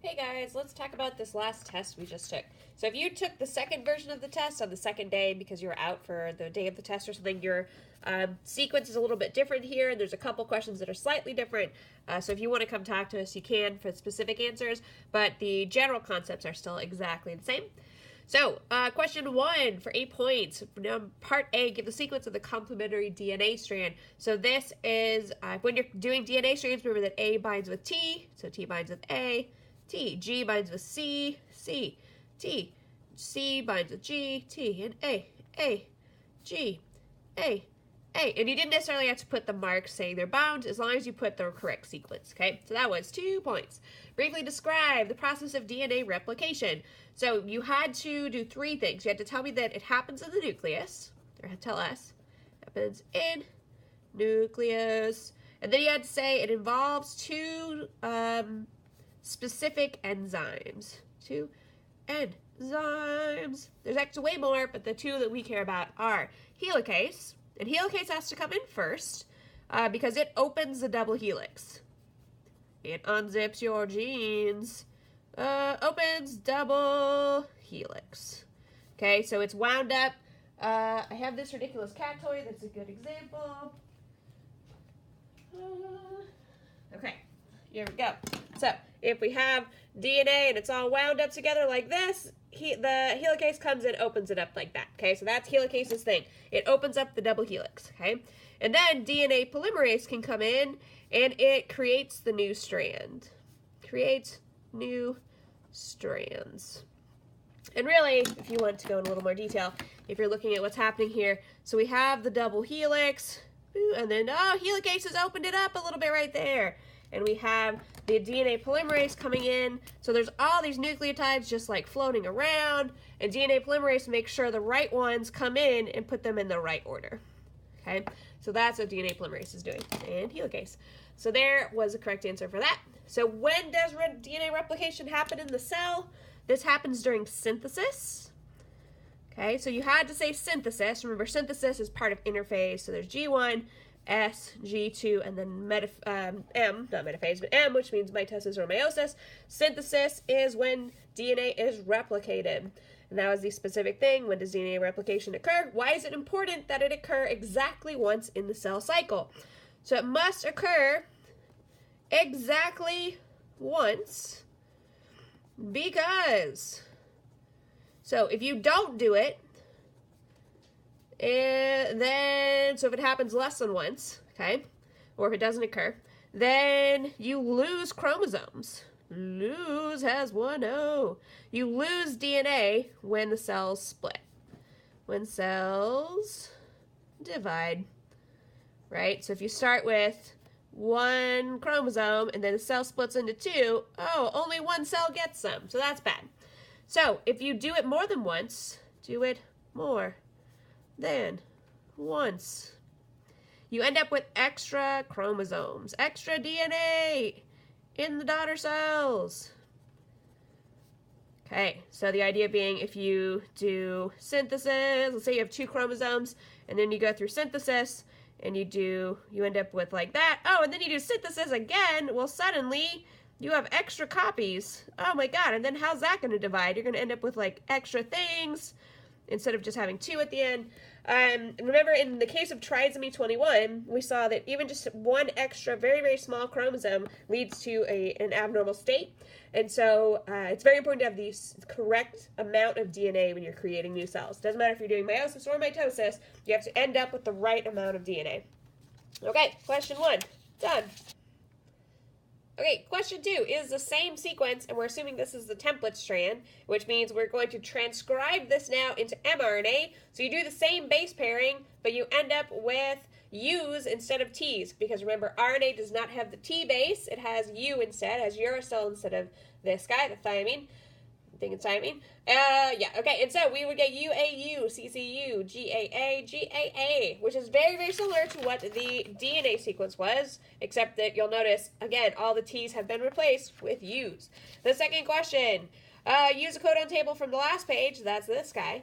Hey guys, let's talk about this last test we just took. So if you took the second version of the test on the second day because you were out for the day of the test or something, your sequence is a little bit different here. There's a couple questions that are slightly different. So if you want to come talk to us, you can for specific answers, but the general concepts are still exactly the same. So, question 1 for 8 points. Part A, give the sequence of the complementary DNA strand. So this is, when you're doing DNA strands, remember that A binds with T, so T binds with A, T. G binds with C, C, T. C binds with G, T, and A, G, A. And you didn't necessarily have to put the marks saying they're bound as long as you put the correct sequence, okay? So that was 2 points. Briefly describe the process of DNA replication. So you had to do 3 things. You had to tell me that it happens in the nucleus, or tell us, happens in nucleus. And then you had to say it involves 2 specific enzymes. 2 enzymes. There's actually way more, but the 2 that we care about are helicase, and helicase has to come in first because it opens the double helix. It unzips your genes. Opens double helix. Okay, so it's wound up. I have this ridiculous cat toy that's a good example. Okay, here we go. So if we have DNA and it's all wound up together like this, the helicase comes and opens it up like that. Okay, so that's helicase's thing. It opens up the double helix. Okay, and then DNA polymerase can come in and it creates the new strand. Creates new strands. And really, if you want to go in a little more detail, if you're looking at what's happening here, so we have the double helix, and then, helicase has opened it up a little bit right there. And we have the DNA polymerase coming in. So there's all these nucleotides just like floating around, and DNA polymerase makes sure the right ones come in and put them in the right order. Okay, so that's what DNA polymerase is doing, and helicase. So there was the correct answer for that. So when does DNA replication happen in the cell? This happens during synthesis. Okay, so you had to say synthesis. Remember, synthesis is part of interphase. So there's G1, S, G2, and then M, not metaphase, but M, which means mitosis or meiosis. Synthesis is when DNA is replicated. And that was the specific thing. When does DNA replication occur? Why is it important that it occur exactly once in the cell cycle? So it must occur exactly once because, so if you don't do it, and then, so if it happens less than once, okay, or if it doesn't occur, then you lose chromosomes. Lose has 1 O. You lose DNA when the cells split. When cells divide, right? So if you start with 1 chromosome and then the cell splits into 2, only 1 cell gets some, so that's bad. So if you do it more than once, do it more than once, you end up with extra chromosomes, extra DNA in the daughter cells. Okay, so the idea being if you do synthesis, let's say you have 2 chromosomes, and then you go through synthesis, and you end up with like that. And then you do synthesis again, well, suddenly you have extra copies. Oh my god, and then how's that going to divide? You're going to end up with like extra things instead of just having 2 at the end. Remember, in the case of trisomy 21, we saw that even just 1 extra, very, very small chromosome leads to an abnormal state. And so it's very important to have the correct amount of DNA when you're creating new cells. Doesn't matter if you're doing meiosis or mitosis, you have to end up with the right amount of DNA. Okay, question 1, done. Okay, question 2 is the same sequence, and we're assuming this is the template strand, which means we're going to transcribe this now into mRNA. So you do the same base pairing, but you end up with U's instead of T's, because remember, RNA does not have the T base, it has U instead, it has uracil instead of this guy, the thymine. I think it's thymine. Okay, and so we would get UAU, CCU, GAA, GAA, which is very, very similar to what the DNA sequence was, except that you'll notice, again, all the T's have been replaced with U's. The second question, use a codon table from the last page, that's this guy.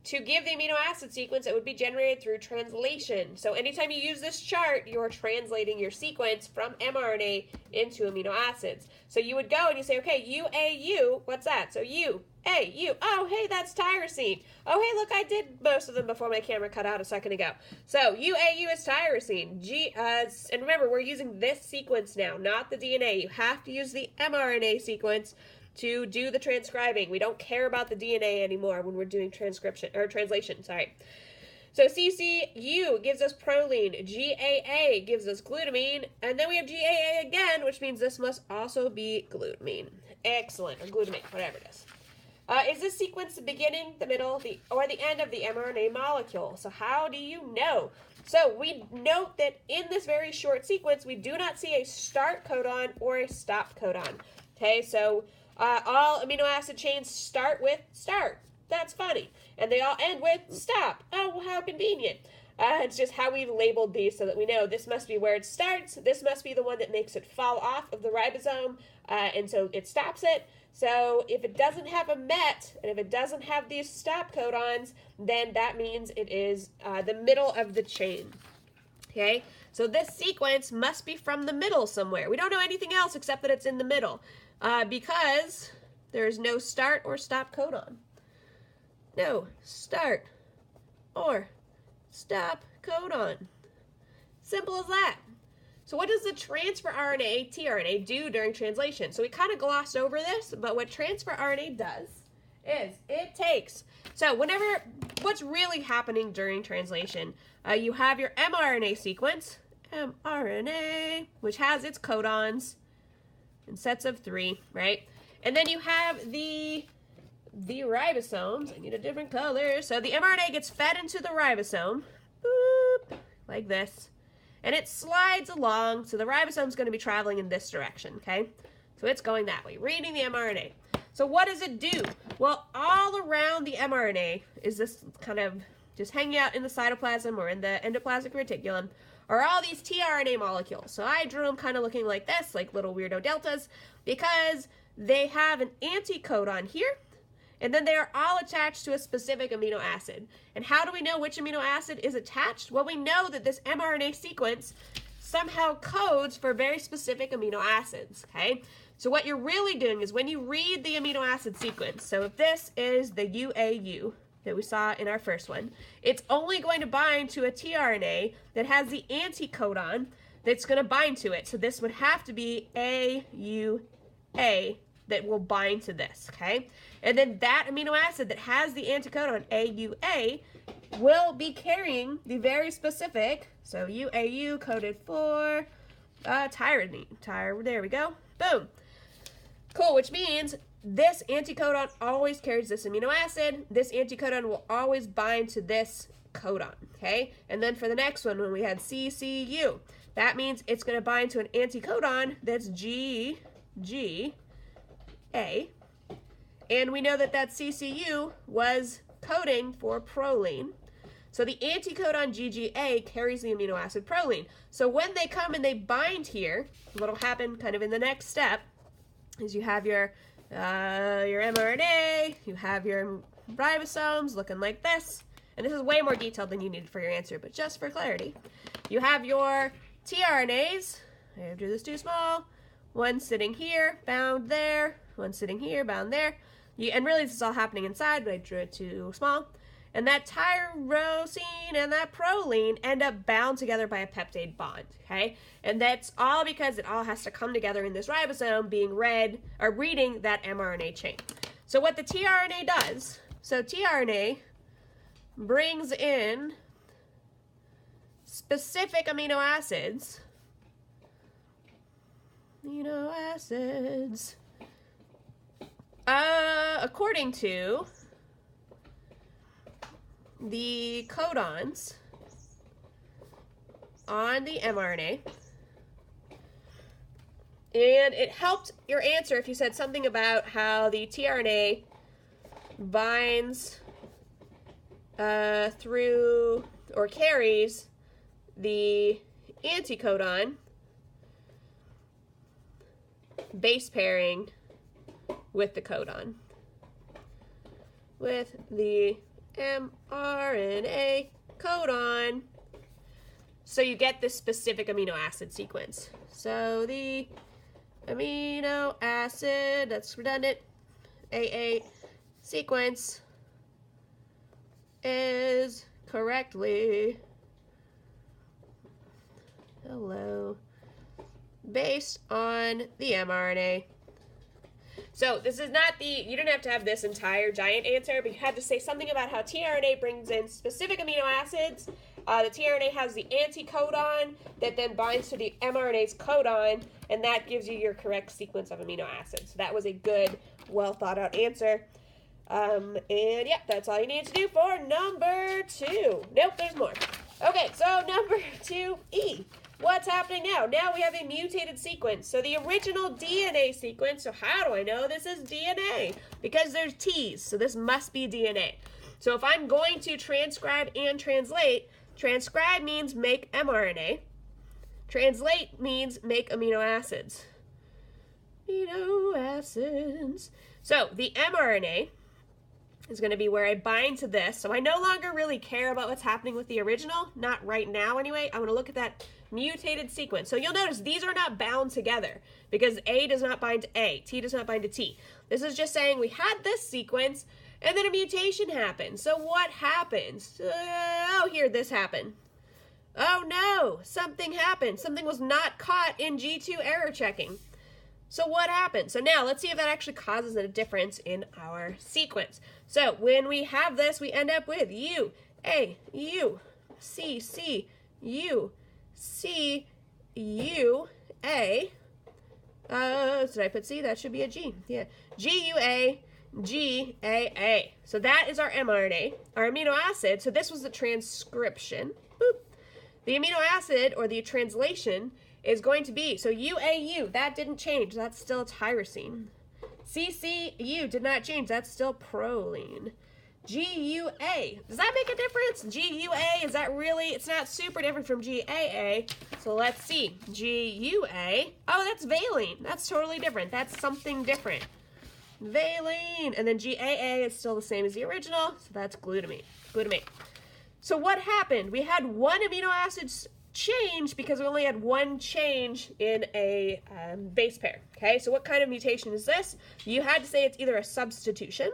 to give the amino acid sequence, it would be generated through translation. So anytime you use this chart, you're translating your sequence from mRNA into amino acids. So you would go and you say, okay, UAU, what's that? So UAU, oh, hey, that's tyrosine. Oh, hey, look, I did most of them before my camera cut out a second ago. So UAU is tyrosine. And remember, we're using this sequence now, not the DNA. You have to use the mRNA sequence to do the transcribing. We don't care about the DNA anymore when we're doing transcription or translation, sorry. So CCU gives us proline, GAA gives us glutamine, and then we have GAA again, which means this must also be glutamine. Excellent, or glutamate, whatever it is. Is this sequence the beginning, the middle, or the end of the mRNA molecule? So how do you know? So we note that in this very short sequence, we do not see a start codon or a stop codon. Okay, so all amino acid chains start with start. That's funny. And they all end with stop. Oh, how convenient. It's just how we've labeled these so that we know this must be where it starts. This must be the one that makes it fall off of the ribosome, and so it stops it. So if it doesn't have a MET, and if it doesn't have these stop codons, then that means it is the middle of the chain. Okay? So this sequence must be from the middle somewhere. We don't know anything else except that it's in the middle. Because there is no start or stop codon. No start or stop codon. Simple as that. So what does the transfer RNA, tRNA, do during translation? So we kind of glossed over this, but what transfer RNA does is it takes, so what's really happening during translation, you have your mRNA sequence, mRNA, which has its codons, in sets of 3, right? And then you have the ribosomes. I need a different color. So the mRNA gets fed into the ribosome, boop, like this, and it slides along. So the ribosome's going to be traveling in this direction, okay? So it's going that way, reading the mRNA. So what does it do? Well, all around the mRNA is this kind of just hanging out in the cytoplasm or in the endoplasmic reticulum, are all these tRNA molecules. So I drew them kind of looking like this, like little weirdo deltas, because they have an anticodon here, and then they are all attached to a specific amino acid. And how do we know which amino acid is attached? Well, we know that this mRNA sequence somehow codes for very specific amino acids, okay? So what you're really doing is when you read the amino acid sequence, so if this is the UAU, that we saw in our first one, it's only going to bind to a tRNA that has the anticodon that's going to bind to it. So this would have to be AUA that will bind to this, okay? And then that amino acid that has the anticodon AUA will be carrying the very specific, so UAU coded for tyrosine. There we go. Boom. Cool, which means this anticodon always carries this amino acid. This anticodon will always bind to this codon, okay? And then for the next one, when we had CCU, that means it's going to bind to an anticodon that's GGA. And we know that that CCU was coding for proline. So the anticodon GGA carries the amino acid proline. So when they come and they bind here, what'll happen kind of in the next step is you have your mRNA, you have your ribosomes looking like this, and this is way more detailed than you needed for your answer, but just for clarity. You have your tRNAs, I drew this too small, one sitting here, bound there, one sitting here, bound there, and really this is all happening inside, but I drew it too small. And that tyrosine and that proline end up bound together by a peptide bond, okay? And that's all because it all has to come together in this ribosome being read, or reading that mRNA chain. So what the tRNA does, so tRNA brings in specific amino acids, according to the codons on the mRNA, and it helped your answer if you said something about how the tRNA binds through or carries the anticodon base pairing with the codon. With the mRNA codon. So you get this specific amino acid sequence. So the amino acid, that's redundant, AA sequence is correctly, based on the mRNA. So this is not you didn't have to have this entire giant answer, but you had to say something about how tRNA brings in specific amino acids. The tRNA has the anticodon that then binds to the mRNA's codon, and that gives you your correct sequence of amino acids. So that was a good, well thought out answer. And yeah, that's all you need to do for number 2. Nope, there's more. Okay, so number 2E. What's happening now? Now we have a mutated sequence. So the original DNA sequence, so how do I know this is DNA? Because there's T's, so this must be DNA. So if I'm going to transcribe and translate, transcribe means make mRNA. Translate means make amino acids. Amino acids. So the mRNA is going to be where I bind to this. So I no longer really care about what's happening with the original, not right now anyway. I'm going to look at that mutated sequence. So you'll notice these are not bound together because A does not bind to A, T does not bind to T. This is just saying we had this sequence and then a mutation happened. So what happens? Here, this happened. Oh no, something happened. Something was not caught in G2 error checking. So what happened? So now let's see if that actually causes a difference in our sequence. So when we have this, we end up with U, A, U, C, C, U, C, U, A. Did I put C? That should be a G. Yeah. G, U, A, G, A, A. So that is our mRNA, our amino acid. So this was the transcription. Boop. The amino acid, or the translation, is going to be, so UAU, that didn't change. That's still tyrosine. CCU did not change. That's still proline. GUA, does that make a difference? GUA, is that really, it's not super different from GAA. So let's see. GUA, oh, that's valine. That's totally different. That's something different. Valine, and then GAA is still the same as the original, so that's glutamate. So what happened? We had one amino acid change because we only had one change in a base pair. Okay, so what kind of mutation is this? You had to say it's either a substitution.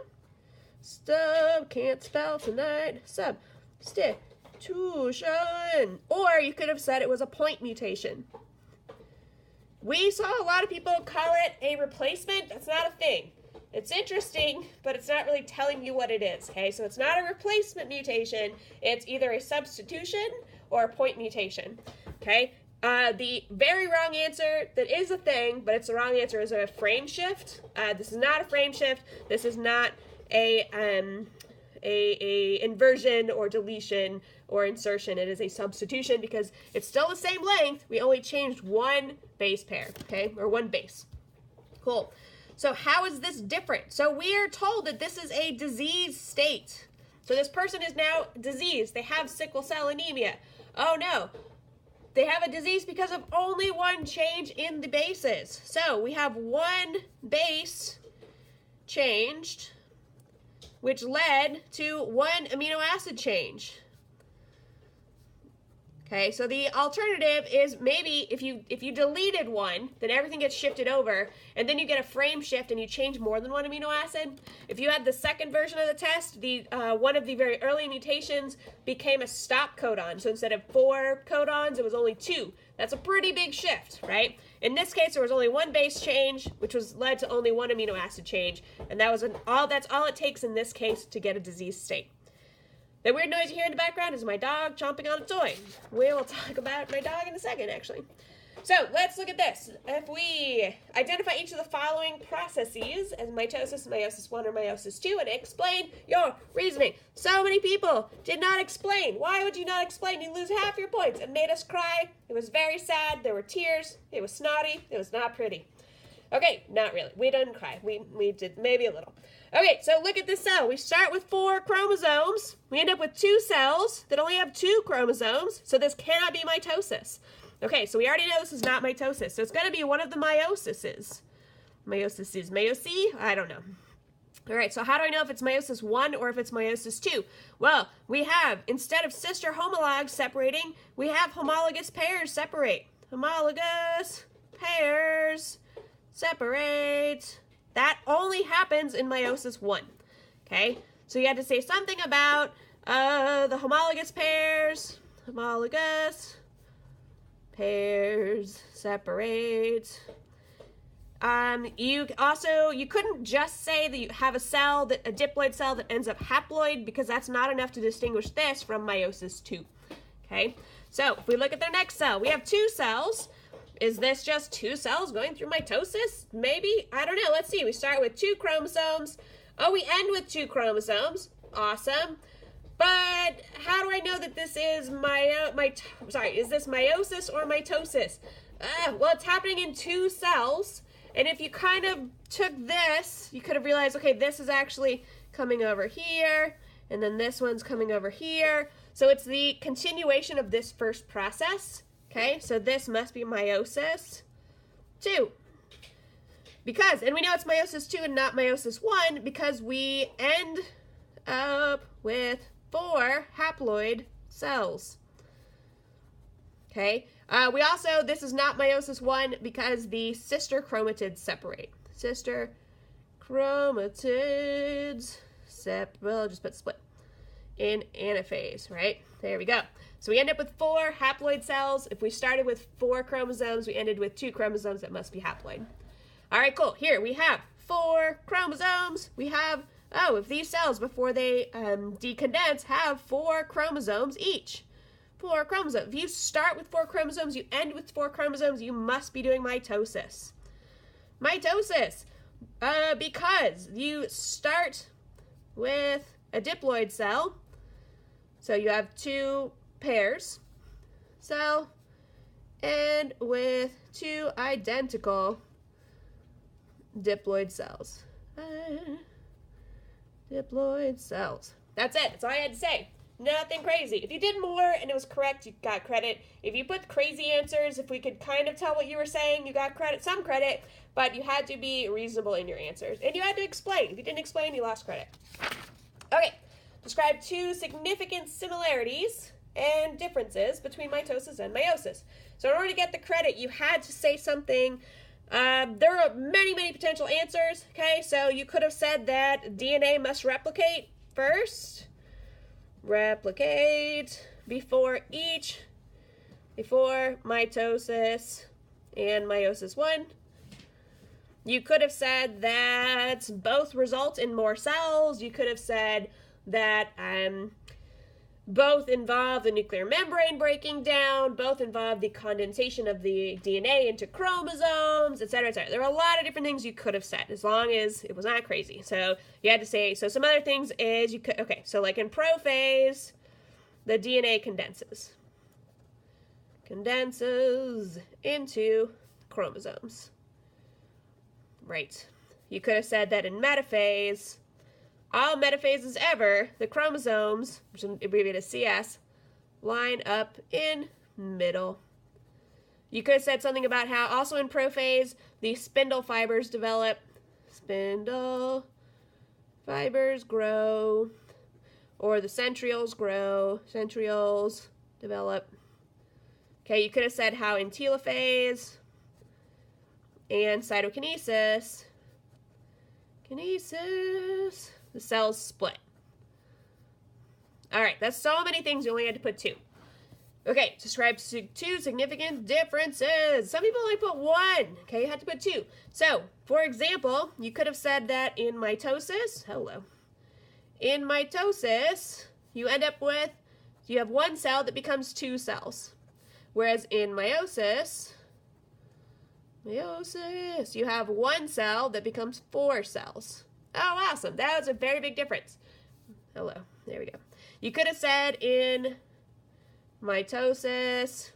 Can't spell tonight. Substitution. Or you could have said it was a point mutation. We saw a lot of people call it a replacement. That's not a thing. It's interesting, but it's not really telling you what it is. Okay, so it's not a replacement mutation. It's either a substitution or a point mutation. Okay, the very wrong answer that is a thing, but it's the wrong answer, is a frame shift. This is not a frame shift. This is not a inversion or deletion or insertion. It is a substitution because it's still the same length. We only changed one base pair, okay, or one base. Cool. So how is this different? So we are told that this is a disease state. So this person is now diseased. They have sickle cell anemia. Oh no, they have a disease because of only one change in the bases. So we have one base changed, which led to one amino acid change. Okay, so the alternative is maybe if you deleted one, then everything gets shifted over, and then you get a frame shift and you change more than one amino acid. If you had the second version of the test, one of the very early mutations became a stop codon. So instead of 4 codons, it was only 2. That's a pretty big shift, right? In this case, there was only one base change, which led to only one amino acid change, and that's all it takes in this case to get a disease state. The weird noise you hear in the background is my dog chomping on a toy. We will talk about my dog in a second, actually. So let's look at this. If we identify each of the following processes as mitosis, meiosis 1, or meiosis 2, and explain your reasoning. So many people did not explain. Why would you not explain? You lose half your points. It made us cry. It was very sad. There were tears. It was snotty. It was not pretty. Okay, not really. We didn't cry. We did maybe a little. Okay, so look at this cell. We start with 4 chromosomes. We end up with 2 cells that only have 2 chromosomes, so this cannot be mitosis. Okay, so we already know this is not mitosis, so it's going to be one of the meioses. Meiosis, I don't know. All right, so how do I know if it's meiosis 1 or if it's meiosis 2? Well, we have, instead of sister homologs separating, we have homologous pairs separate. Homologous pairs separate. That only happens in meiosis 1. Okay, so you had to say something about the homologous pairs. Homologous pairs separate. You couldn't just say that you have a diploid cell that ends up haploid, because that's not enough to distinguish this from meiosis 2. Okay, so if we look at their next cell, we have 2 cells. Is this just 2 cells going through mitosis? Maybe, I don't know. Let's see. We start with 2 chromosomes. Oh, we end with 2 chromosomes. Awesome. But how do I know that this is is this meiosis or mitosis? Well, it's happening in 2 cells. And if you kind of took this, you could have realized, okay, this is actually coming over here, and then this one's coming over here. So it's the continuation of this first process. Okay, so this must be meiosis 2. Because, and we know it's meiosis 2 and not meiosis 1 because we end up with 4 haploid cells. Okay, this is not meiosis 1 because the sister chromatids separate. Sister chromatids we'll just put split in anaphase, right? There we go. So we end up with 4 haploid cells. If we started with 4 chromosomes, we ended with 2 chromosomes that must be haploid. All right, cool. Here we have 4 chromosomes. We have, if these cells, before they decondense, have 4 chromosomes each. 4 chromosomes. If you start with 4 chromosomes, you end with 4 chromosomes, you must be doing mitosis. Mitosis, because you start with a diploid cell, so you have 2 pairs cell, and with 2 identical diploid cells. Diploid cells. That's it. That's all I had to say. Nothing crazy. If you did more and it was correct, you got credit. If you put crazy answers, if we could kind of tell what you were saying, you got credit, some credit, but you had to be reasonable in your answers. And you had to explain. If you didn't explain, you lost credit. Okay. Describe 2 significant similarities and differences between mitosis and meiosis. So in order to get the credit, you had to say something. There are many, many potential answers. Okay, so you could have said that DNA must replicate first. Replicate before mitosis and meiosis 1. You could have said that both result in more cells. You could have said that both involve the nuclear membrane breaking down, both involve the condensation of the DNA into chromosomes, etc., etc. There are a lot of different things you could have said, as long as it was not crazy. So you had to say, so some other things is you could, okay, so like in prophase, the DNA condenses into chromosomes. Right. You could have said that in metaphase, all metaphases ever, the chromosomes, which is abbreviated as CS, line up in middle. You could have said something about how also in prophase, the spindle fibers develop. Spindle fibers grow. Or the centrioles grow. Centrioles develop. Okay, you could have said how in telophase and cytokinesis, the cells split. All right, that's so many things. You only had to put 2. Okay, describe 2 significant differences. Some people only put 1. Okay, you had to put 2. So, for example, you could have said that in mitosis, in mitosis, you end up with, you have 1 cell that becomes 2 cells. Whereas in meiosis, you have 1 cell that becomes 4 cells. Oh, awesome. That was a very big difference. There we go. You could have said in mitosis,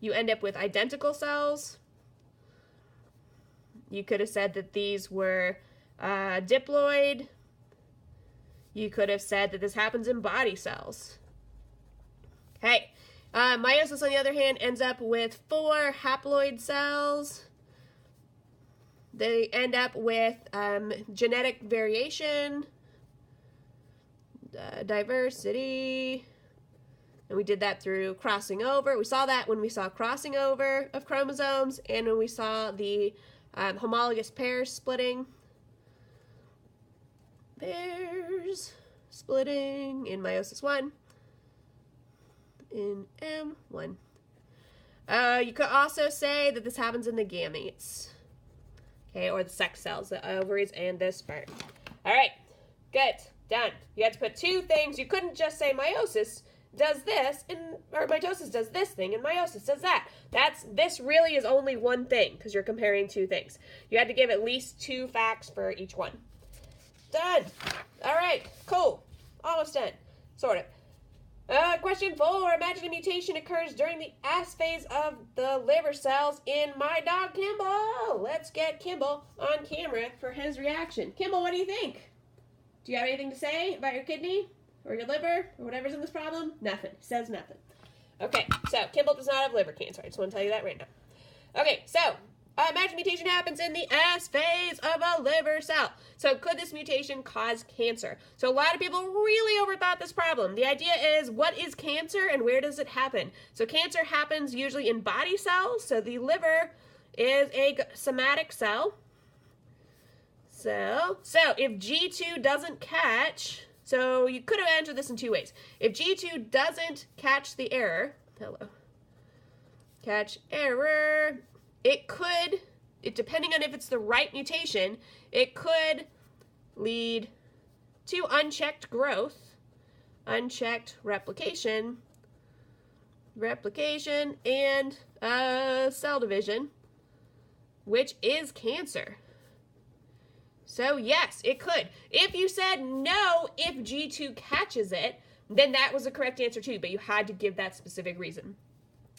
you end up with identical cells. You could have said that these were diploid. You could have said that this happens in body cells. Okay. Meiosis, on the other hand, ends up with 4 haploid cells. they end up with genetic variation, diversity, and we did that through crossing over. We saw that when we saw crossing over of chromosomes and when we saw the homologous pairs splitting. Pairs splitting in meiosis 1, in M1. You could also say that this happens in the gametes, okay, or the sex cells, the ovaries and the sperm. All right, good, done. You had to put two things. You couldn't just say meiosis does this, or mitosis does this thing, and meiosis does that. This really is only one thing, because you're comparing two things. You had to give at least two facts for each one. Done. All right, cool. Almost done, sort of. Question 4. Imagine a mutation occurs during the S phase of the liver cells in my dog, Kimball. Let's get Kimball on camera for his reaction. Kimball, what do you think? Do you have anything to say about your kidney or your liver or whatever's in this problem? Nothing. He says nothing. Okay, so Kimball does not have liver cancer. I just want to tell you that right now. Okay, so imagine mutation happens in the S phase of a liver cell. So could this mutation cause cancer? So a lot of people really overthought this problem. The idea is, what is cancer and where does it happen? So cancer happens usually in body cells. So the liver is a somatic cell. So if G2 doesn't catch, so you could have answered this in two ways. If G2 doesn't catch the error, catch error, it could, depending on if it's the right mutation, it could lead to unchecked growth, unchecked replication, and cell division, which is cancer. So yes, it could. If you said no, if G2 catches it, then that was the correct answer too, but you had to give that specific reason.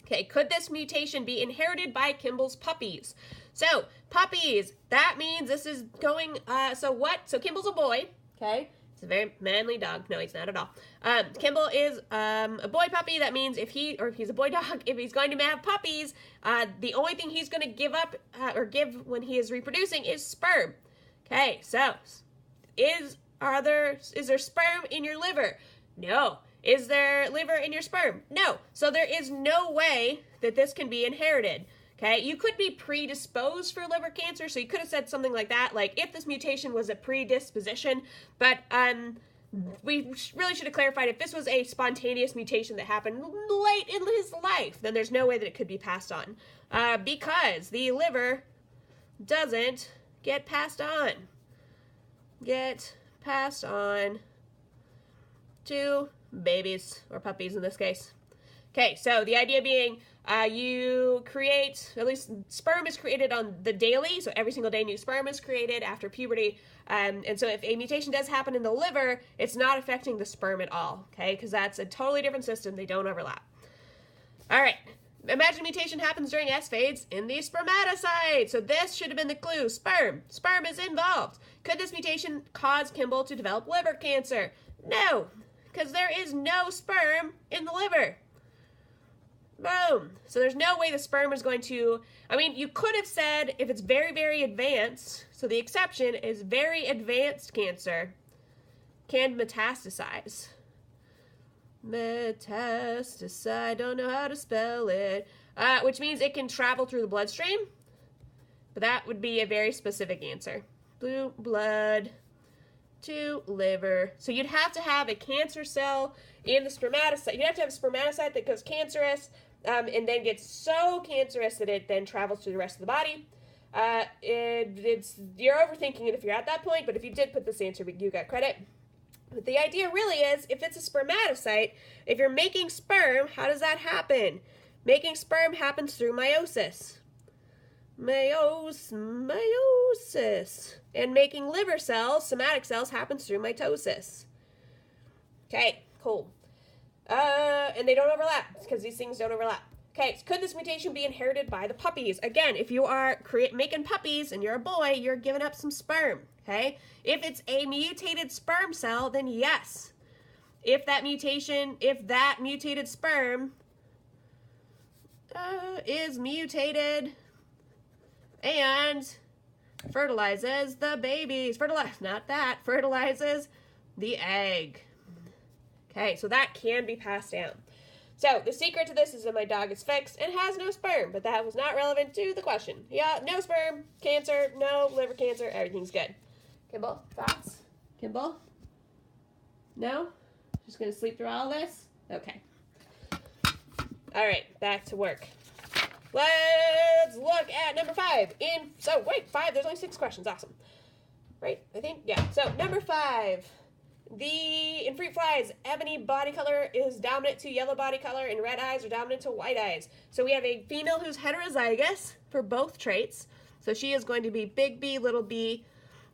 Okay, could this mutation be inherited by Kimball's puppies? So, puppies, that means this is going, so Kimball's a boy, okay? It's a very manly dog. No, he's not at all. Kimball is a boy puppy. That means if he's a boy dog, if he's going to have puppies, the only thing he's going to give up or give when he is reproducing is sperm. Okay, so is there sperm in your liver? No. Is there liver in your sperm? No. So there is no way that this can be inherited. Okay, you could be predisposed for liver cancer, so you could have said something like that, like if this mutation was a predisposition, but we really should have clarified if this was a spontaneous mutation that happened late in his life, then there's no way that it could be passed on, because the liver doesn't get passed on. To babies, or puppies in this case. Okay, so the idea being you create, at least sperm is created on the daily, so every single day new sperm is created after puberty, and so if a mutation does happen in the liver, it's not affecting the sperm at all, okay, because that's a totally different system, they don't overlap. All right, imagine a mutation happens during S phase in the spermatocyte, so this should have been the clue, sperm is involved. Could this mutation cause Kimball to develop liver cancer? No, because there is no sperm in the liver. Boom. So there's no way the sperm is going to, you could have said if it's very, very advanced, so the exception is very advanced cancer can metastasize. Metastasize, don't know how to spell it, which means it can travel through the bloodstream, but that would be a very specific answer. Blue blood to liver. So you'd have to have a cancer cell in the spermatocyte. You'd have to have a spermatocyte that goes cancerous and then gets so cancerous that it then travels to the rest of the body. You're overthinking it if you're at that point, but if you did put this answer, you got credit. But the idea really is, if it's a spermatocyte, if you're making sperm, how does that happen? Making sperm happens through meiosis. Meiosis. And making liver cells, somatic cells, happens through mitosis. Okay, cool. And they don't overlap, because these things don't overlap. Okay, so could this mutation be inherited by the puppies? Again, if you are making puppies and you're a boy, you're giving up some sperm, okay? If it's a mutated sperm cell, then yes. If that mutated sperm is mutated and fertilizes the babies. Not that. Fertilizes the egg. Okay, so that can be passed down. So the secret to this is that my dog is fixed and has no sperm, but that was not relevant to the question. Yeah, no sperm, cancer, no liver cancer, everything's good. Kimball, thoughts? Kimball? No? Just gonna sleep through all this? Okay. All right, back to work. Let's look at number 5. Wait, 5, there's only 6 questions, awesome. Right, I think, yeah. So number 5. In fruit flies, ebony body color is dominant to yellow body color, and red eyes are dominant to white eyes. So we have a female who's heterozygous for both traits. So she is going to be big B, little b,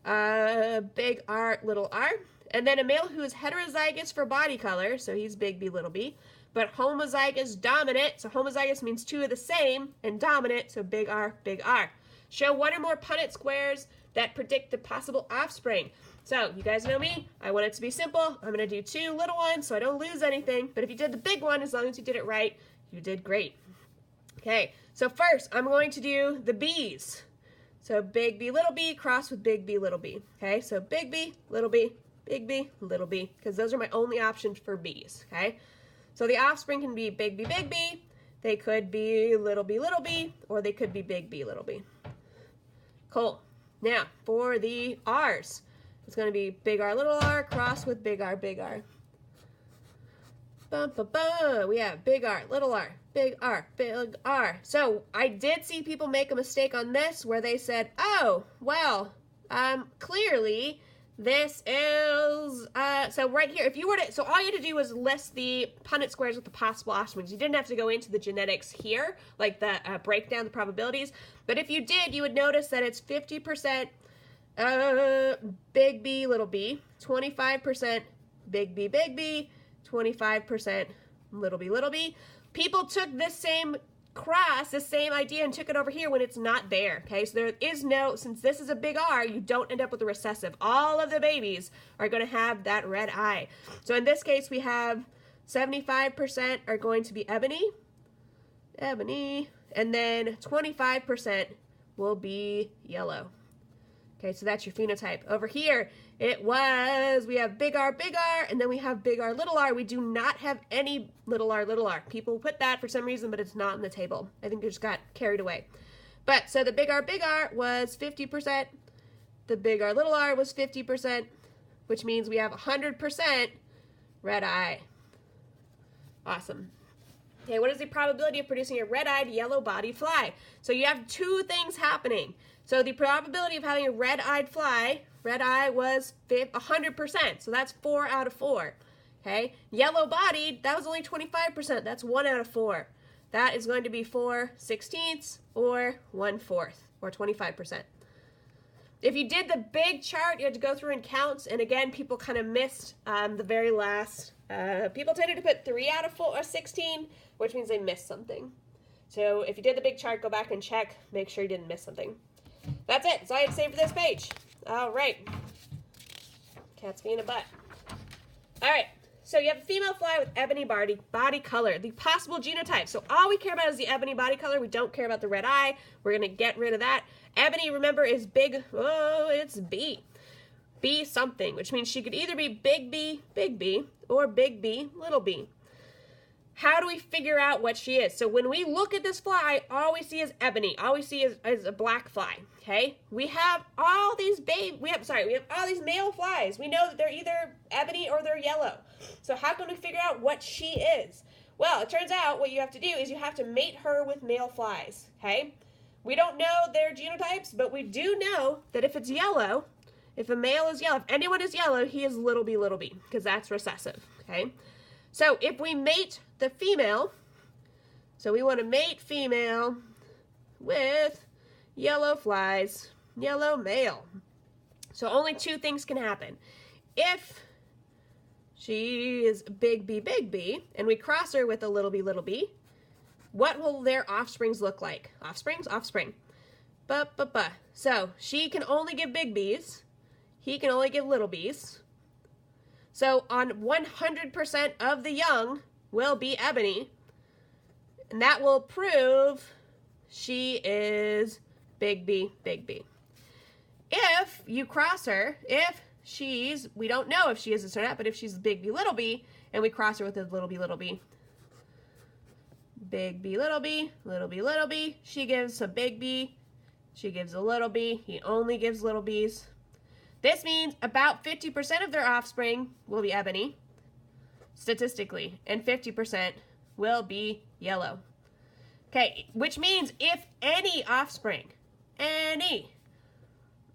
big R, little r. And then a male who is heterozygous for body color, so he's big B, little b, but homozygous dominant, so homozygous means 2 of the same, and dominant, so big R, big R. Show 1 or more Punnett squares that predict the possible offspring. So, you guys know me, I want it to be simple. I'm going to do 2 little ones so I don't lose anything. But if you did the big one, as long as you did it right, you did great. Okay, so first, I'm going to do the B's. So, big B, little b, cross with big B, little b. Okay, so big B, little b, big B, little b, because those are my only options for B's. Okay, so the offspring can be big B, big B. They could be little b, or they could be big B, little b. Cool. Now, for the R's. It's going to be big R, little r, cross with big R, big R. Bum, bum, bum. We have big R, little r, big R, big R. So I did see people make a mistake on this where they said, oh, well, clearly this is, so right here, if you were to, so all you had to do was list the Punnett squares with the possible offsprings. You didn't have to go into the genetics here, like the breakdown, the probabilities. But if you did, you would notice that it's 50% big B, little b, 25% big B, 25% little b. People took this same this same idea and took it over here when it's not there, okay? So there is no, since this is a big R, you don't end up with a recessive. All of the babies are going to have that red eye. So in this case, we have 75% are going to be ebony, and then 25% will be yellow. Okay, so that's your phenotype. Over here, we have big R, and then we have big R, little r. We do not have any little r. People put that for some reason, but it's not in the table. I think they just got carried away. But, so the big R was 50%. The big R, little r was 50%, which means we have 100% red eye. Awesome. Okay, what is the probability of producing a red-eyed, yellow-bodied fly? So you have 2 things happening. So the probability of having a red-eyed fly, red eye was 100%, so that's 4 out of 4. Okay, yellow-bodied, that was only 25%, that's 1 out of 4. That is going to be 4/16 or 1/4, or 25%. If you did the big chart, you had to go through and count, and again, people kind of missed the very last. People tended to put 3 out of 4 or 16, which means they missed something. So if you did the big chart, go back and check, make sure you didn't miss something. That's it. That's all I had to say for this page. All right. Cat's being a butt. All right. So you have a female fly with ebony body color, the possible genotype. So all we care about is the ebony body color. We don't care about the red eye. We're going to get rid of that. Ebony, remember, is big. Oh, it's B. B something, which means she could either be big B, or big B, little b. How do we figure out what she is? So when we look at this fly, all we see is ebony. All we see is a black fly, okay? We have all these we have all these male flies. We know that they're either ebony or they're yellow. So how can we figure out what she is? Well, it turns out what you have to do is you have to mate her with male flies, okay? We don't know their genotypes, but we do know that if it's yellow, if a male is yellow, if anyone is yellow, he is little b, because that's recessive, okay? So if we mate the female, so we want to mate female with yellow flies, yellow male. So only 2 things can happen. If she is big B, and we cross her with a little b, what will their offsprings look like? Offspring. So she can only give big B's. He can only give little b's. So on 100% of the young will be ebony, and that will prove she is big B. if you cross her, if she's, we don't know if she is this or not, but if she's big B, little b, and we cross her with a little b, big B, little b, little b, little b, she gives a big B, she gives a little b, he only gives little b's. This means about 50% of their offspring will be ebony, statistically, and 50% will be yellow. Okay, which means if any offspring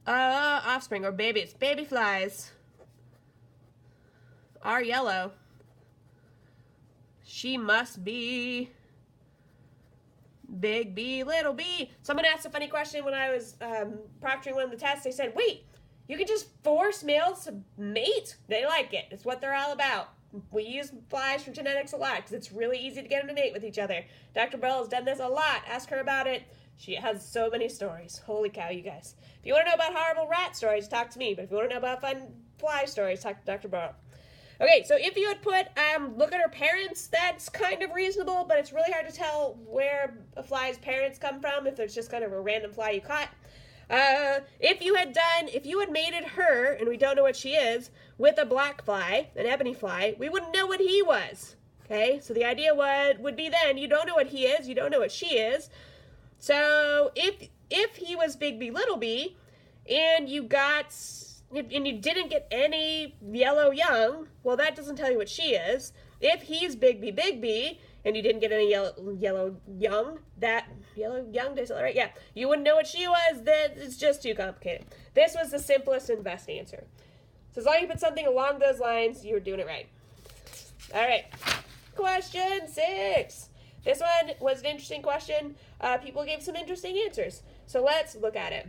or babies, baby flies are yellow, she must be big B, little b. Someone asked a funny question when I was proctoring one of the tests. They said, wait, you can just force males to mate? They like it. It's what they're all about. We use flies for genetics a lot because it's really easy to get them to mate with each other. Dr. Bell has done this a lot. Ask her about it. She has so many stories. Holy cow, you guys. If you want to know about horrible rat stories, talk to me. But if you want to know about fun fly stories, talk to Dr. Burrow. Okay, so if you had put, look at her parents, that's kind of reasonable, but it's really hard to tell where a fly's parents come from if there's just kind of a random fly you caught. If you had mated her, and we don't know what she is, with a black fly, an ebony fly, we wouldn't know what he was. Okay, so the idea would be then, you don't know what he is, you don't know what she is. So if he was big B, little b, and you didn't get any yellow young, well, that doesn't tell you what she is. If he's big B, and you didn't get any yellow young, did I say that right? Yeah, you wouldn't know what she was, then it's just too complicated. This was the simplest and best answer. So as long as you put something along those lines, you were doing it right. All right, question 6. This one was an interesting question. People gave some interesting answers. So let's look at it.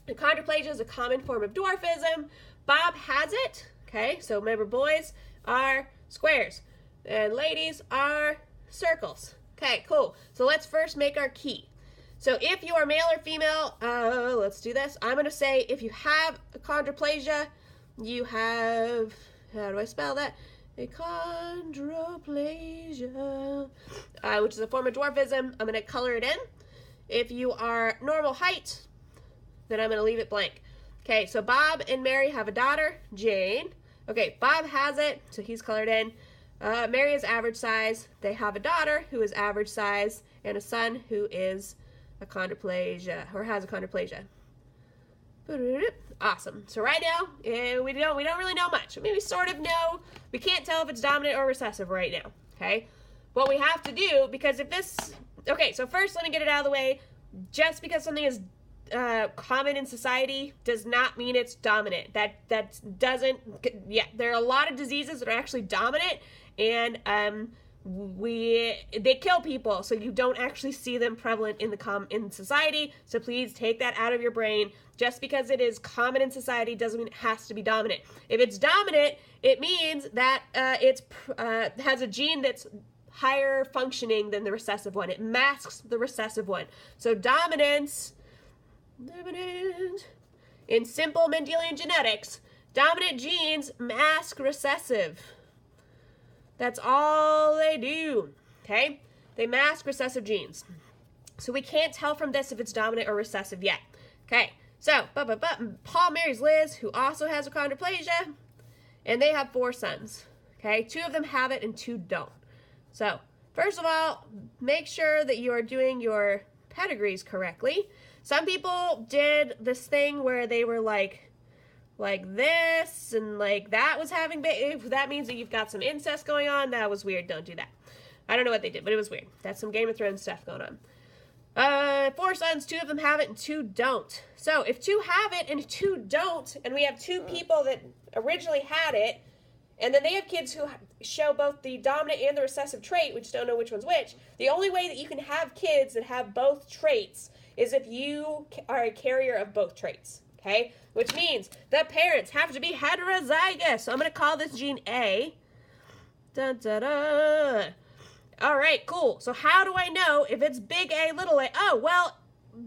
Achondroplasia is a common form of dwarfism. Bob has it. Okay, so remember, boys are squares and ladies are circles. Okay, cool. So let's first make our key. So if you are male or female, let's do this. I'm going to say if you have achondroplasia, you have, how do I spell that? Achondroplasia, which is a form of dwarfism. I'm going to color it in. If you are normal height, then I'm going to leave it blank. Okay, so Bob and Mary have a daughter, Jane. Okay, Bob has it, so he's colored in. Mary is average size. They have a daughter who is average size and a son who is achondroplasia, or has achondroplasia. Awesome. So right now, we don't really know much. I mean, we sort of know. We can't tell if it's dominant or recessive right now. Okay? What we have to do, because if this... Okay, so first let me get it out of the way. Just because something is common in society does not mean it's dominant. That doesn't... Yeah, there are a lot of diseases that are actually dominant, and they kill people, so you don't actually see them prevalent in society. So please take that out of your brain. Just because it is common in society doesn't mean it has to be dominant. If it's dominant, it means that it has a gene that's higher functioning than the recessive one. It masks the recessive one. So dominant. In simple Mendelian genetics, dominant genes mask recessive. That's all they do, okay? They mask recessive genes. So we can't tell from this if it's dominant or recessive yet. Okay, so Paul marries Liz, who also has achondroplasia, and they have 4 sons. Okay, 2 of them have it and 2 don't. So first of all, make sure that you are doing your pedigrees correctly. Some people did this thing where they were like this, and like that was having, if that means that you've got some incest going on, that was weird. Don't do that. I don't know what they did, but it was weird. That's some Game of Thrones stuff going on. 4 sons, 2 of them have it and 2 don't. So if 2 have it and 2 don't, and we have 2 people that originally had it, and then they have kids who show both the dominant and the recessive trait, we just don't know which one's which, the only way that you can have kids that have both traits is if you are a carrier of both traits, okay? Which means the parents have to be heterozygous. So I'm going to call this gene A. Dun, dun, dun. All right, cool. So how do I know if it's big A, little a? Oh, well,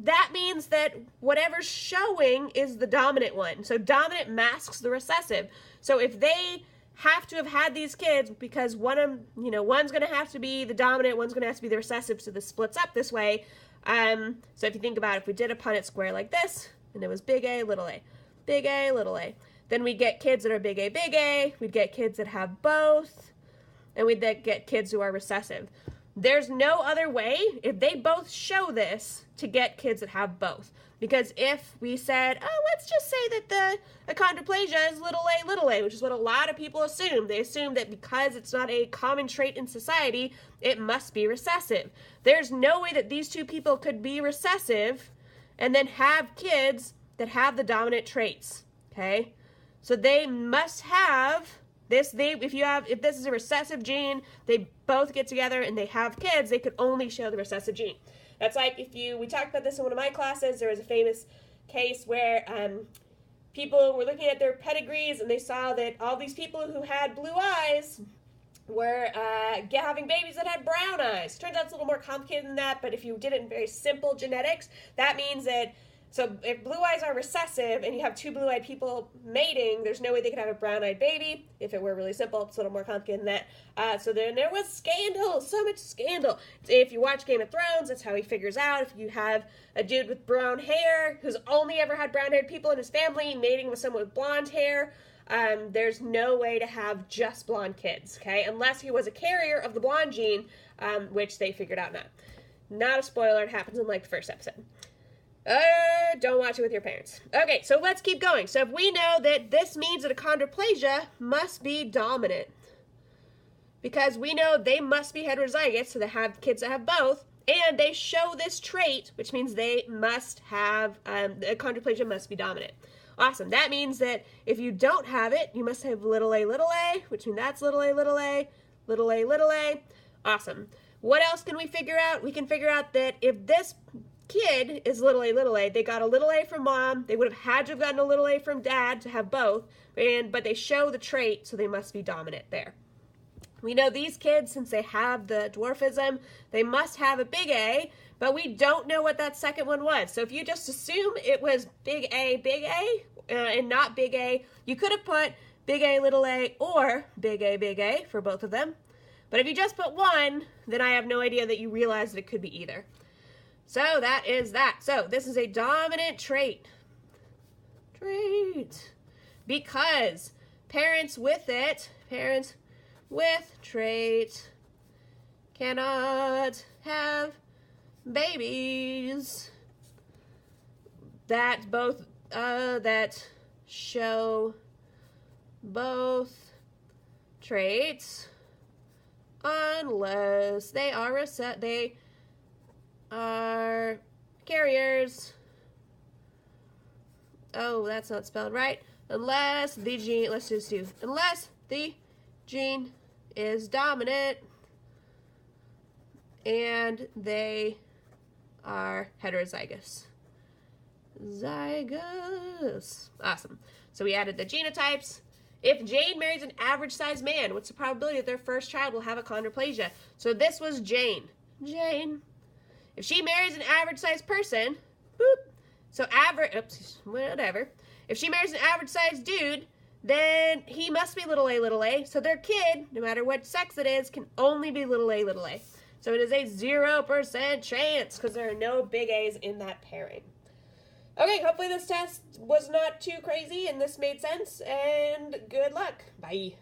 that means that whatever's showing is the dominant one. So dominant masks the recessive. So if they have to have had these kids, because one's going to have to be the dominant, one's going to have to be the recessive, so this splits up this way. So if you think about it, if we did a Punnett square like this, and it was big A, little a. Big A, little a. Then we get kids that are big A, big A. We'd get kids that have both. And we'd get kids who are recessive. There's no other way, if they both show this, to get kids that have both. Because if we said, oh, let's just say that the achondroplasia is little a, which is what a lot of people assume. They assume that because it's not a common trait in society, it must be recessive. There's no way that these two people could be recessive and then have kids that have the dominant traits, okay? So they must have this. If this is a recessive gene, they both get together and they have kids, they could only show the recessive gene. That's like we talked about this in one of my classes. There was a famous case where people were looking at their pedigrees and they saw that all these people who had blue eyes were having babies that had brown eyes. Turns out it's a little more complicated than that, but if you did it in very simple genetics, that means that, so if blue eyes are recessive and you have two blue-eyed people mating, there's no way they could have a brown-eyed baby. If it were really simple, it's a little more complicated than that. So then there was scandal, so much scandal. If you watch Game of Thrones, that's how he figures out. If you have a dude with brown hair who's only ever had brown-haired people in his family mating with someone with blonde hair, there's no way to have just blonde kids, okay? Unless he was a carrier of the blonde gene, which they figured out not. Not a spoiler, it happens in like the first episode. Don't watch it with your parents. Okay, so let's keep going. So if we know that this means that achondroplasia must be dominant, because we know they must be heterozygous, so they have kids that have both, and they show this trait, which means they must have, achondroplasia must be dominant. Awesome. That means that if you don't have it, you must have little a, which means that's little a, little a, little a, little a. Awesome. What else can we figure out? We can figure out that if this kid is little a, they got a little a from mom, they would have had to have gotten a little a from dad to have both, but they show the trait, so they must be dominant there. We know these kids, since they have the dwarfism, they must have a big A, but we don't know what that second one was. So if you just assume it was big A, and not big A, you could have put big A, little a, or big A for both of them. But if you just put one, then I have no idea that you realize that it could be either. So that is that. So this is a dominant trait. Because parents with trait cannot have babies that that show both traits unless they are carriers. Oh, that's not spelled right. Unless the gene, unless the gene is dominant and they are heterozygous. Awesome. So we added the genotypes. If Jane marries an average-sized man, what's the probability that their first child will have achondroplasia? So this was Jane. If she marries an average-sized person, If she marries an average-sized dude, then he must be little a, so their kid, no matter what sex it is, can only be little a. So it is a 0% chance, because there are no big A's in that pairing. Okay, hopefully this test was not too crazy and this made sense, and good luck. Bye.